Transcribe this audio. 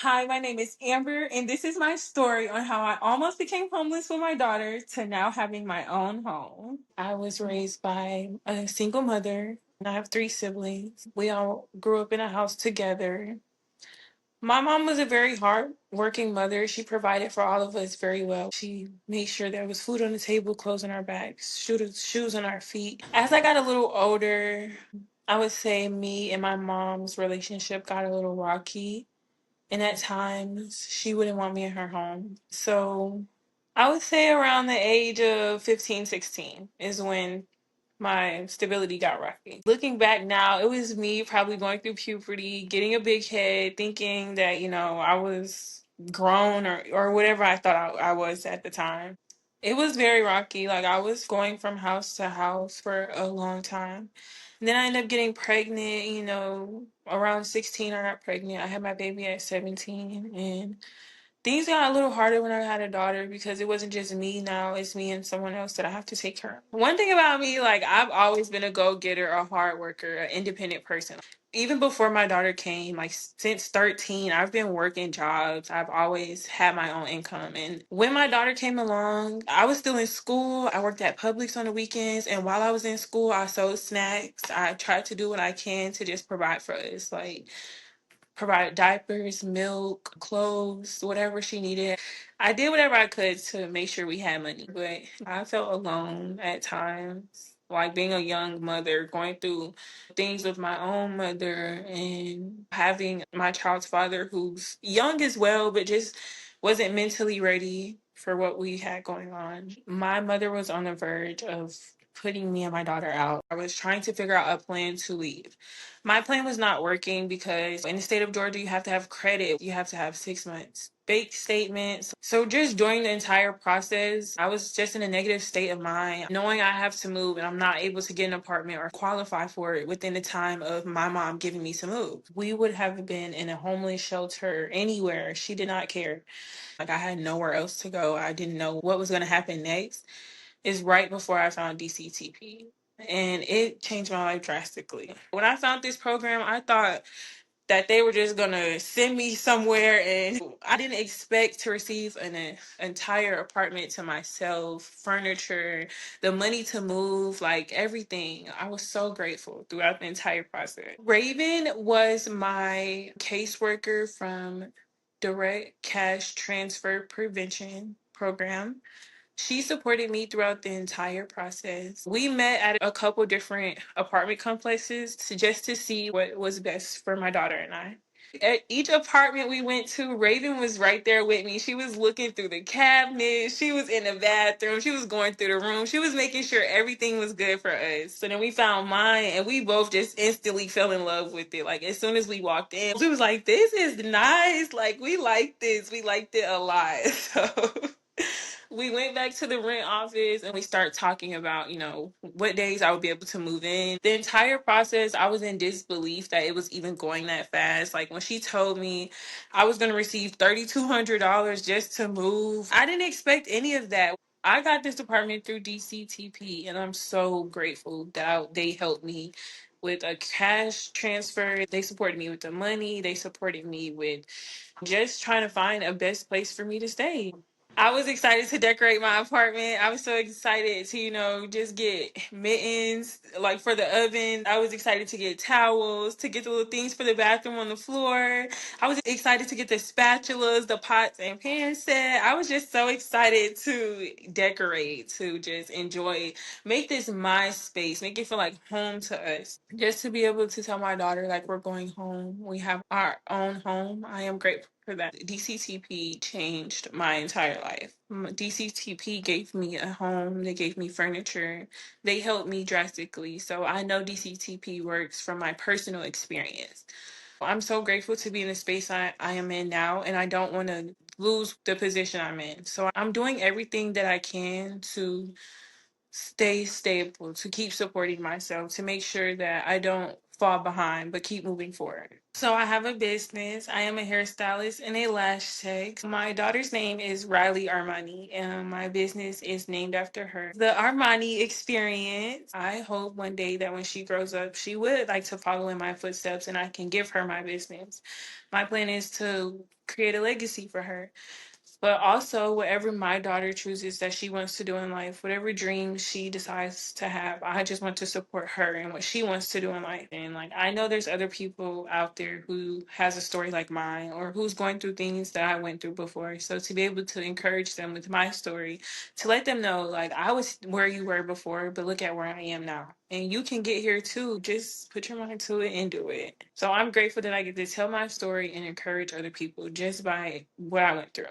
Hi, my name is Amber, and this is my story on how I almost became homeless with my daughter to now having my own home. I was raised by a single mother, and I have three siblings. We all grew up in a house together. My mom was a very hard working mother. She provided for all of us very well. She made sure there was food on the table, clothes on our backs, shoes on our feet. As I got a little older, I would say me and my mom's relationship got a little rocky. And at times, she wouldn't want me in her home. So I would say around the age of 15, 16 is when my stability got rocky. Looking back now, it was me probably going through puberty, getting a big head, thinking that, I was grown or whatever I thought I was at the time. It was very rocky. Like I was going from house to house for a long time. And then I ended up getting pregnant, around 16 I got pregnant. I had my baby at 17 and things got a little harder when I had a daughter because it wasn't just me now, it's me and someone else that I have to take care of. One thing about me, like I've always been a go-getter, a hard worker, an independent person. Even before my daughter came, like since 13, I've been working jobs. I've always had my own income. And when my daughter came along, I was still in school. I worked at Publix on the weekends. And while I was in school, I sold snacks. I tried to do what I can to just provide for us. Like provide diapers, milk, clothes, whatever she needed. I did whatever I could to make sure we had money, but I felt alone at times. Like being a young mother, going through things with my own mother and having my child's father who's young as well, but just wasn't mentally ready for what we had going on. My mother was on the verge of putting me and my daughter out. I was trying to figure out a plan to leave. My plan was not working because in the state of Georgia, you have to have credit. You have to have 6 months bank statements. So just during the entire process, I was just in a negative state of mind, knowing I have to move and I'm not able to get an apartment or qualify for it within the time of my mom giving me to move. We would have been in a homeless shelter anywhere. She did not care. Like I had nowhere else to go. I didn't know what was going to happen next. Is right before I found DCTP. And it changed my life drastically. When I found this program, I thought that they were just gonna send me somewhere, and I didn't expect to receive an entire apartment to myself, furniture, the money to move, like everything. I was so grateful throughout the entire process. Raven was my caseworker from Direct Cash Transfer Prevention Program. She supported me throughout the entire process. We met at a couple different apartment complexes just to see what was best for my daughter and I. At each apartment we went to, Raven was right there with me. She was looking through the cabinets. She was in the bathroom. She was going through the room. She was making sure everything was good for us. So then we found mine and we both just instantly fell in love with it. Like as soon as we walked in, we was like, this is nice. Like we like this. We liked it a lot. So we went back to the rent office and we started talking about, what days I would be able to move in. The entire process, I was in disbelief that it was even going that fast. Like when she told me I was going to receive $3,200 just to move, I didn't expect any of that. I got this apartment through DCTP and I'm so grateful that they helped me with a cash transfer. They supported me with the money. They supported me with just trying to find a best place for me to stay. I was excited to decorate my apartment. I was so excited to, just get mittens, like for the oven. I was excited to get towels, to get the little things for the bathroom on the floor. I was excited to get the spatulas, the pots and pans set. I was just so excited to decorate, to just enjoy, make this my space, make it feel like home to us. Just to be able to tell my daughter, like, we're going home. We have our own home. I am grateful for that. DCTP changed my entire life. DCTP gave me a home, they gave me furniture, they helped me drastically. So I know DCTP works from my personal experience. I'm so grateful to be in the space I am in now, and I don't want to lose the position I'm in. So I'm doing everything that I can to stay stable, to keep supporting myself, to make sure that I don't fall behind, but keep moving forward. So I have a business. I am a hairstylist and a lash tech. My daughter's name is Riley Armani, and my business is named after her. The Armani experience. I hope one day that when she grows up, she would like to follow in my footsteps and I can give her my business. My plan is to create a legacy for her. But also, whatever my daughter chooses that she wants to do in life, whatever dreams she decides to have, I just want to support her and what she wants to do in life. And like, I know there's other people out there who has a story like mine or who's going through things that I went through before. So to be able to encourage them with my story, to let them know, like, I was where you were before, but look at where I am now. And you can get here too. Just put your mind to it and do it. So I'm grateful that I get to tell my story and encourage other people just by what I went through.